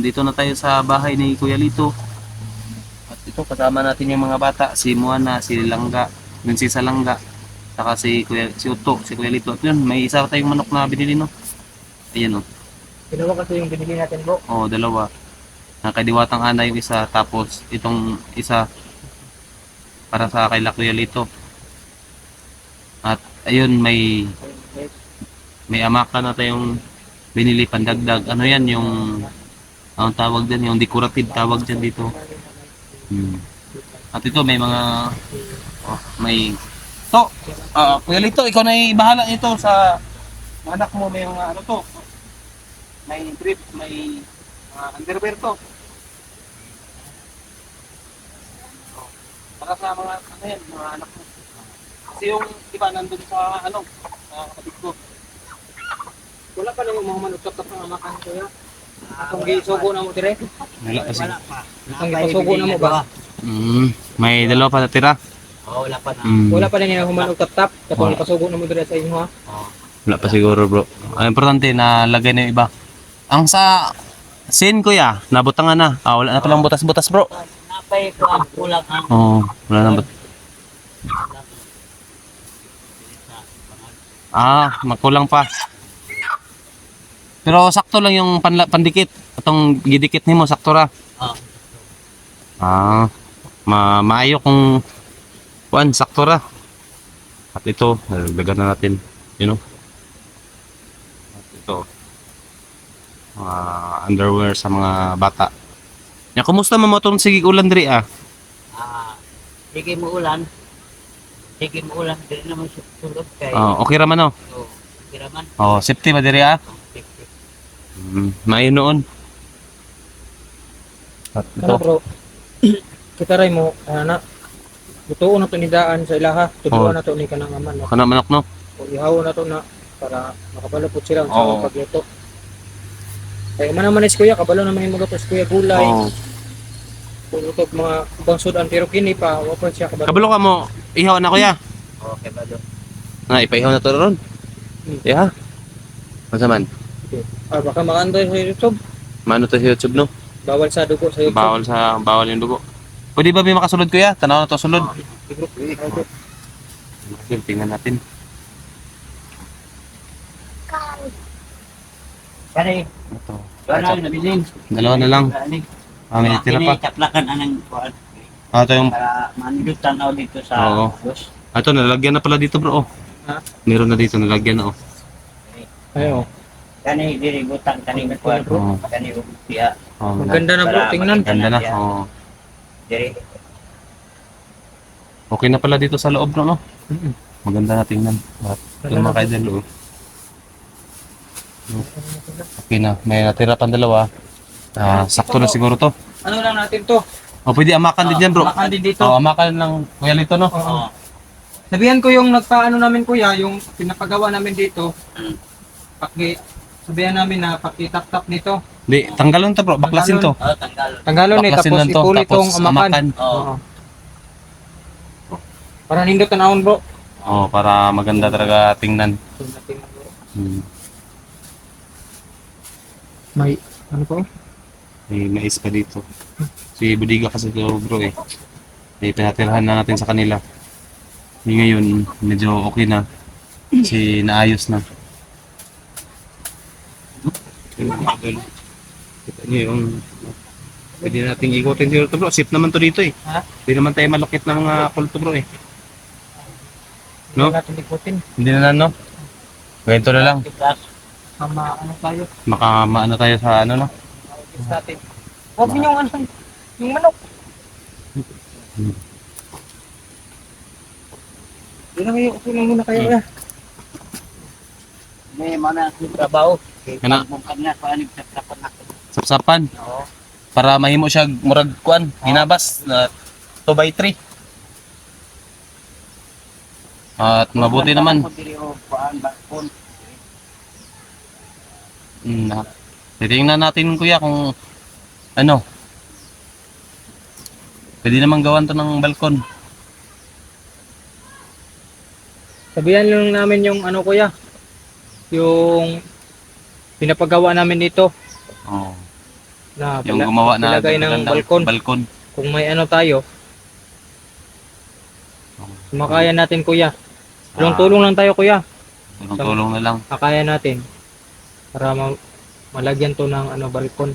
nandito na tayo sa bahay ni Kuya Lito. At ito kasama natin yung mga bata, si Moana, si Langga, yun si Salangga, saka si Uto, si Kuya Lito. At yun, may isa tayong manok na binili, no? Ayan, oh. Dalawa kasi yung binili natin, bro. Oo, dalawa. Nakadiwatang ana yung isa, tapos itong isa para sa kay Kuya Lito. At ayun, may amaka na tayong binili pandagdag. Ano yan, yung ang tawag din, yung decorative tawag dyan dito. At ito may mga may to, Kuya Lito, ikaw na bahala nito sa anak mo. May mga ano to, may drip, may underwear to. Para sa mga ano yan, mga anak mo. Kasi yung iba nandun sa ano, sa kapatid ko. Wala pa naman mga manutap-tap ng amakan ko ya. Itong gisugo na mo, dire. Wala kasi. Itong gisugo na mo ba? May dalawa pa natira. Wala pa na. Wala pa na niya humanutap-tap. Katong pasugo na mo dire sa inyo, ha? Wala pa siguro, bro. Ang importante na lagay na yung iba. Ang sa sin, kuya, nabutangan na. Wala na palang butas-butas, bro. Napay ko ang kulang ang Oo, wala na butas. Makulang pa. Pero sakto lang yung pandikit. Itong gidikit nimo sakto ra. Maayo kung sakto ra. At ito, nalagdagan na natin, you know. At ito, underwear sa mga bata. Ya, kumusta mo itong sige ulan diri sige mo ulan. Sige mo ulan din naman sulod kay. Okay raman no. Okay raman. Safety ba diri Maayo noon. At ito, Ano, bro? Kita rin mo, na butuon na to ni daan sa ilaha. Tubuan na to ni kanang aman, no? kana manok no. O ihaw na to na para makabalapot sila sa pagluto. Ay, naman is kuya, kabalo naman yung magluto si kuya gulay. Puluto mga bangsod ang pero kini pa, wapon siya kabalo. Kabalo ka mo, ihaw na kuya. Okay ba do? Ipaihaw na to ron. Yeah. Masaman. Baka makandoy sa YouTube. Mano to sa YouTube no? Bawal sa dugo sa YouTube. Bawal yung dugo. Pwede ba may makasulod kuya? Tanaw na to sulod. Tingnan natin. Kani, Ito. wala na bilin. Dalawa na lang. May tira pa. Kaplakan anang kuan Ito yung para manindot tanaw dito sa Oo. bus. Ito nalagyan na pala dito bro. Ha? Meron na dito nalagyan na Ayo. Kani diri butang kani kuan Oo. kani upiya. Maganda na bro, tingnan. Ganda na. Diri Okay na pala dito sa loob no. Maganda na tingnan. At yung mga kaidol. Okay na. May natira pang dalawa. Sakto na siguro to. Ano lang natin to? Pwede amakan din dyan bro. Amakan din dito. Amakan lang Kuya Lito no. Oo. Sabihan ko yung nagpaano namin kuya, yung pinapagawa namin dito. Sabihan namin na pakitap-tap nito. Di, tanggalon to bro. Baklasin to. tanggal. Tanggalon Baklasin tapos lang to, ipuli tapos itong amakan. Oo. Para nindot tanawon bro. Para maganda talaga tingnan. May ano po? May mais pa dito. Si Budiga kasi ito bro May pinatirhan na natin sa kanila. Ngayon, medyo okay na. Naayos na. Kita niyo yung pwede nating ikutin dito bro. Safe naman to dito Ha? Hindi naman tayo malukit ng mga kulto bro No? Hindi natin ikutin. Hindi na no? Ganito na lang. Ano tayo? Makamaano tayo sa ano no? Natin. Huwag niyo yung ano, yung manok. Hindi na kayo, okay lang muna kayo ya. May mana trabaho. Kana? Mukha na paano sa kapan ako. Sapsapan. Oo. Para mahimo siya murag kuan, ginabas na 2x3. At mabuti naman. Titingnan natin kuya kung ano. Pwede naman gawan to ng balkon. Sabihan lang namin yung ano kuya, yung pinapagawa namin dito. na Yung gumawa na ilagay ng gagandang balkon. balkon. Kung may ano tayo, makaya natin kuya. Tulong-tulong lang tayo kuya. Tulong na lang. Makaya natin. Para malagyan to ng ano balkon.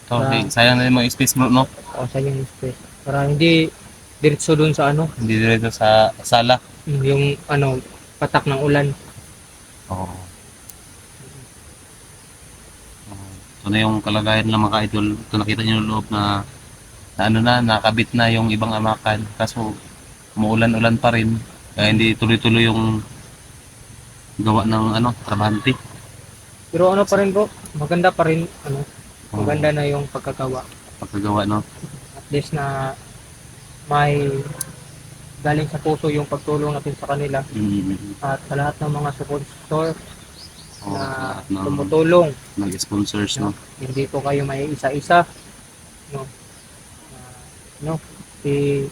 So, sayang na yung mga space bro, no? O sa yung space. Para hindi diretso dun sa ano, Hindi dito sa sala. yung ano, patak ng ulan. Oo. Ito na yung kalagayan ng mga idol. Ito nakita nyo yung loob na ano na, nakabit na yung ibang amakan. Kaso, umuulan-ulan pa rin. Kaya hindi tuloy-tuloy yung gawa ng ano, trabahante. Pero ano pa rin bro, maganda pa rin, ano, Oo. maganda na yung pagkagawa. Pagkagawa, no? At least na may galing sa puso yung pagtulong natin sa kanila. At sa lahat ng mga sponsor Oo, na lahat ng tumutulong, nag-sponsors, no? hindi po kayo may isa-isa. No, no, si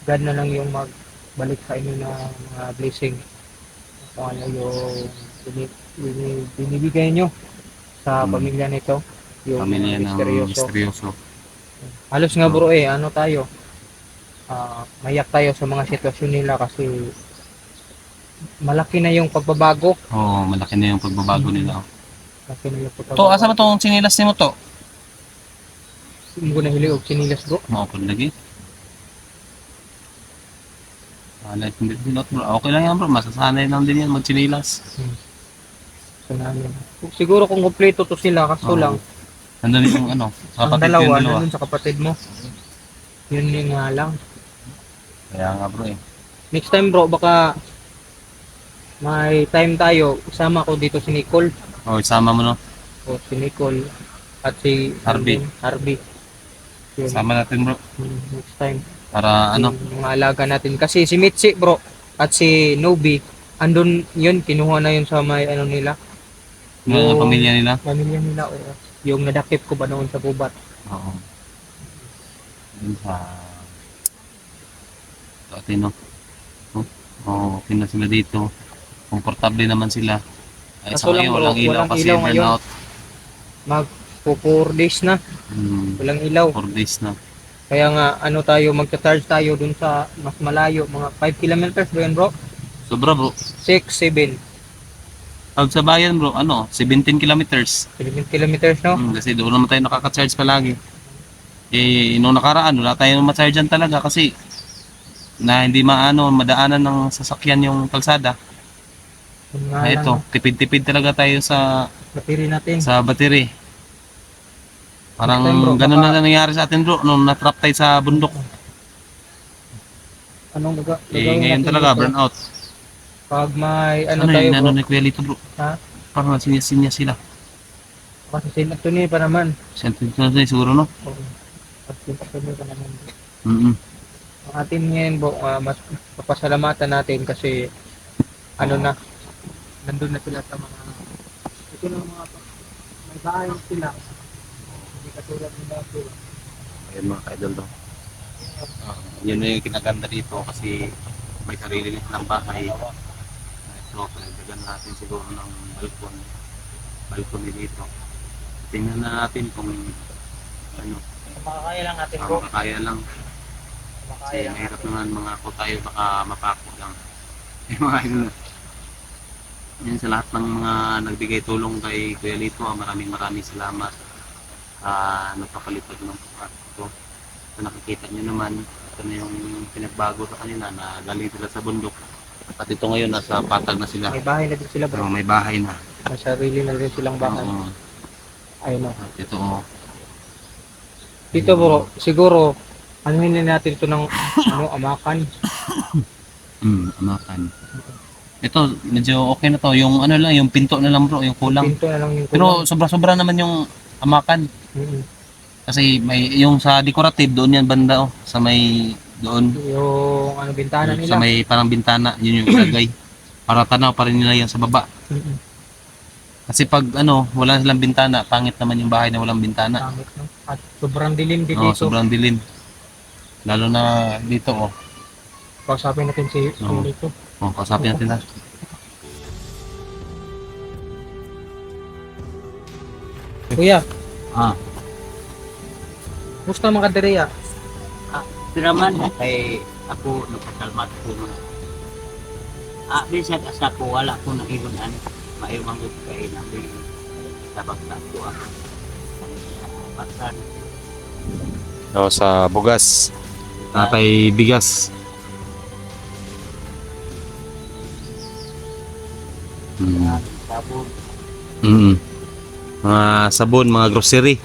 God na lang yung magbalik sa inyo ng mga blessing. Kung ano yung binibigay nyo sa pamilya nito. Yung Pamilya ng misteryoso. misteryoso. Halos nga bro ano tayo, mayak tayo sa mga sitwasyon nila kasi malaki na yung pagbabago. Oo, malaki na yung pagbabago nila. Malaki na yung pagbabago. To, asa ba itong sinilas ni mo to? Hindi ko na hili og sinilas bro. Maupod lagi. Hindi din bro. Okay lang yan bro. Masasanay lang din yan magsinilas. So, siguro kung kompleto to sila, kaso lang, Nandun yung ano, ang kapatid dalawa, yung dalawa. nandun sa kapatid mo. Yun yung nga lang. Kaya nga bro eh. Next time bro, baka may time tayo, isama ko dito si Nicole. Oh, isama mo no. O si Nicole at si Harvey. Harvey. Yun, Sama natin bro. next time. Para ano, Yung mga alaga natin. Kasi si Mitzi bro at si Nobi, andun yun, kinuha na yun sa may ano nila. mga pamilya nila. Pamilya nila, oo. Yung nadakip ko ba noon sa gubat. Oo. Yun sa atin no. Oh, okay na sila dito. Komportable naman sila. Ay, Kaso sa lang, ngayon, bro, walang ilaw walang kasi ilaw ngayon. burnout. Mag 4 days na, walang ilaw. 4 days na. Kaya nga, ano tayo, magcha-charge tayo dun sa mas malayo, mga 5 kilometers ba yun bro? Sobra bro. 6, 7, Pag sa bayan bro, ano, 17 kilometers. 7 kilometers no? Kasi doon naman tayo nakaka-charge palagi. Eh, nung nakaraan, wala tayong ma-charge dyan talaga kasi na hindi madaanan ng sasakyan yung kalsada. Yun nga Ay, lang, ito, tipid-tipid talaga tayo sa battery natin. battery. Parang Next time, bro, ganun baka- na nangyari sa atin bro, nung na-trap tayo sa bundok. Anong Ngayon natin talaga, dito? burnout. Pag may ano Ano tayo yun, bro, ano ni Kuya Lito bro? ha? Parang sinya sila. Kasi sinatuni pa naman. Sentence na sila siguro, no? Oo. Kasi sinatuni pa naman. Mm-mm. Ang atin ngayon bro, mas papasalamatan natin kasi ano na, nandun na sila sa mga, ito na mga, may bahay na sila. Hindi katulad nila ito. Ayun mga ka-idol to. Yun na yung kinaganda dito kasi may sarili ng bahay. Ito, pinagdagan natin siguro ng balkon dito. Tingnan na natin kung ano, Makakaya lang natin bro. makakaya lang. Kasi Makakaya lang. mahirap naman mga ko tayo baka mapako lang. Yung mga idol. Yan sa lahat ng mga nagbigay tulong kay Kuya Lito, maraming salamat. Napakalipad ng ito. So, nakikita nyo naman, ito na yung pinagbago sa kanila na galing sila sa bundok. At ito ngayon, nasa patag na sila. May bahay na din sila bro. May bahay na. May sarili na rin silang bahay. Oo. Ayun na. At ito, oh. Dito bro, siguro, anuhin na natin ito ng amakan. Amakan. Ito, medyo okay na to. Yung ano lang, yung pinto na lang bro, yung kulang. Pinto na lang yung Pero kulang. sobra-sobra naman yung amakan. Mm-mm. Kasi may yung sa decorative doon yan banda oh, sa may doon Yung ano, bintana sa nila. may parang bintana, yun yung ilagay. Para tanaw pa rin nila yan sa baba. Mm-mm. Kasi pag wala silang bintana, pangit naman yung bahay na walang bintana. Pangit, no? At sobrang dilim din Oh, dito. sobrang dilim. Lalo na dito oh. Kausapin natin si Oo. dito. Oh, kausapin natin na. Kuya, Ah, Gusto mga diriya. Pero man, kay ako nagpasalmat ko na. Bisag asa ko, wala ko na ilunan. Mayo manggod kay namin sabag na ko ako. Pasan. O, sa bugas. Kay bigas. Sabon. Mga sabon, mga grocery.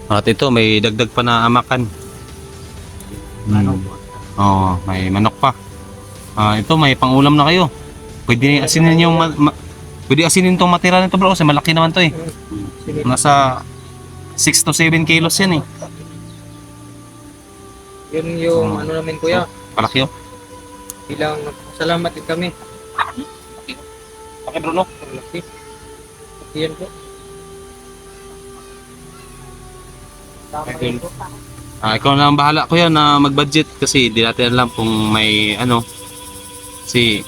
At ito, may dagdag pa na amakan. Manok. Oo, may manok pa. Ito, may pangulam na kayo. Pwede asinin yung pwede asinin tong matira nito bro kasi malaki naman to eh. Sige. Nasa 6 to 7 kilos yan eh. Yun yung ano namin kuya. Malaki oh. Bilang salamat din kami. Okay Bruno. Malaki. Yan po. Tama Okay. yun po. Ikaw na ang bahala ko yan na mag-budget kasi di natin alam kung may ano si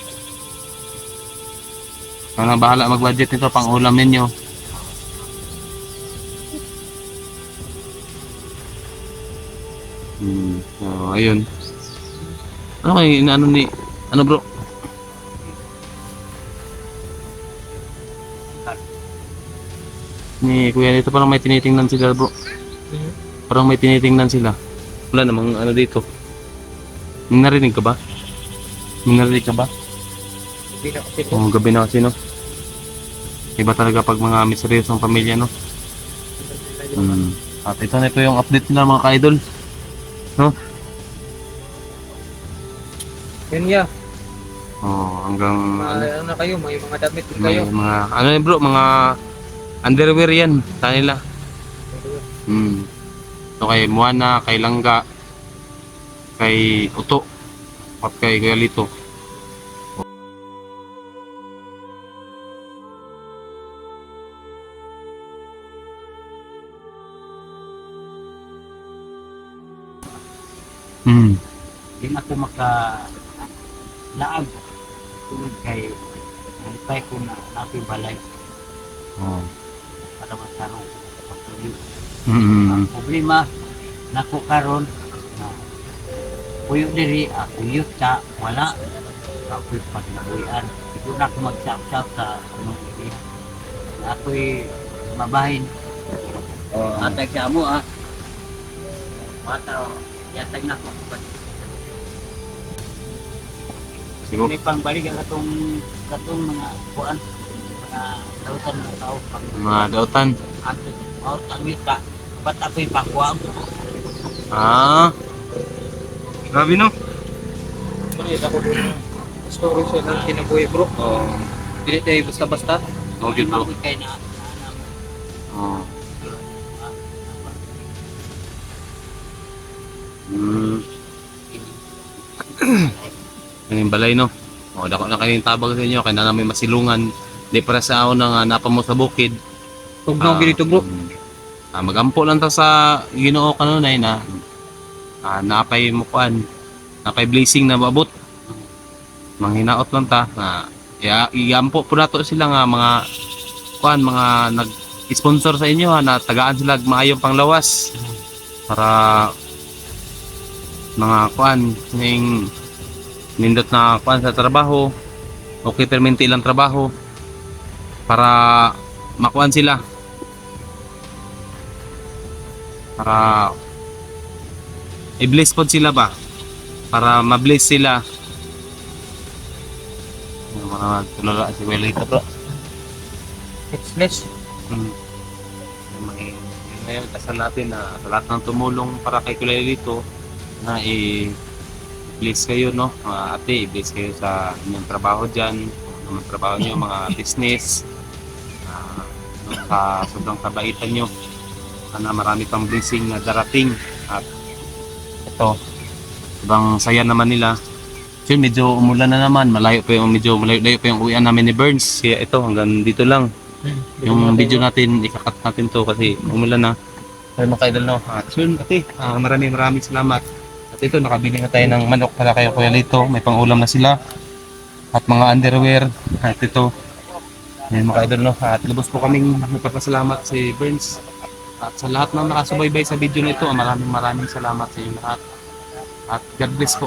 ikaw na ang bahala mag-budget nito pang ulam ninyo. Ayun. Ano kayo inaano ni ano bro? Ni kuya dito parang may tinitingnan sila bro. Mhm. Parang may tinitingnan sila. Wala namang ano dito. May narinig ka ba? May narinig ka ba? Hindi na kasi po. Oo, gabi na kasi no. Iba talaga pag mga misteryosong pamilya no. At ito na ito yung update nila mga ka-idol. Yun ya. Hanggang ano, Ano na kayo, may mga damit din may kayo. mga ano yun bro, mga underwear yan sa nila. So kay Moana, kay Langga, kay Uto, at kay Kuya Lito. Di na ako maka laag. Tulad kay nalipay ko na napi balay Oh. para masarong pagtuloy. Mm. Ang problema nako karon na puyo diri puyot sa wala ako'y pagnabuyan siguro na ako mag-shop sa anong area na ako'y mabahin atag sa amo mata yatag na ako Siguro may pangbalik ang katong mga kuan mga dautan ng tao pag mga dautan. ato out ang ka ba't ako'y pakuha Grabe no? Maliit ako dun. Story siya ng kinabuhi bro. Dili tayo basta-basta. Okay bro. kay na Oh. Ano yung balay no? Dako na kayong tabag sa inyo, kaya na namin masilungan. Di para sa ako na nga napa mo sa bukid. Tugnaw ganito bro. Magampo lang ta sa Ginoo kanunay na napay mukuan, napay blessing na maabot. Manghinaot lang ta na iampo po nato sila nga mga kuan, mga nag-sponsor sa inyo na tagaan sila maayong panglawas para mga kuan ning nindot na kuan sa trabaho, okay perminti lang trabaho para makuan sila, para i-bless po sila ba, para ma-bless sila. Mga tulala si Welito bro. Next. Ngayon kasal natin na sa lahat ng tumulong para kay Welito na i-bless kayo no, mga ate, i-bless kayo sa inyong trabaho dyan, mga trabaho nyo, mga business, sa sobrang kabaitan nyo. Sana marami pang blessing na darating. At ito, ibang saya naman nila. So, medyo umulan na naman, medyo malayo pa yung uwian namin ni Burns. Kaya ito, hanggang dito lang. Yung video natin, ikakat natin to kasi umulan na. Kaya mga kaidol no. So yun, ate, maraming salamat. At ito, nakabili na tayo ng manok para kayo Kuya Lito. May pang-ulam na sila. At mga underwear. At ito, yan mga kaidol no. At lubos po kaming nagpapasalamat si Burns At sa lahat ng nakasubaybay sa video na ito, maraming salamat sa inyo lahat. At God bless po.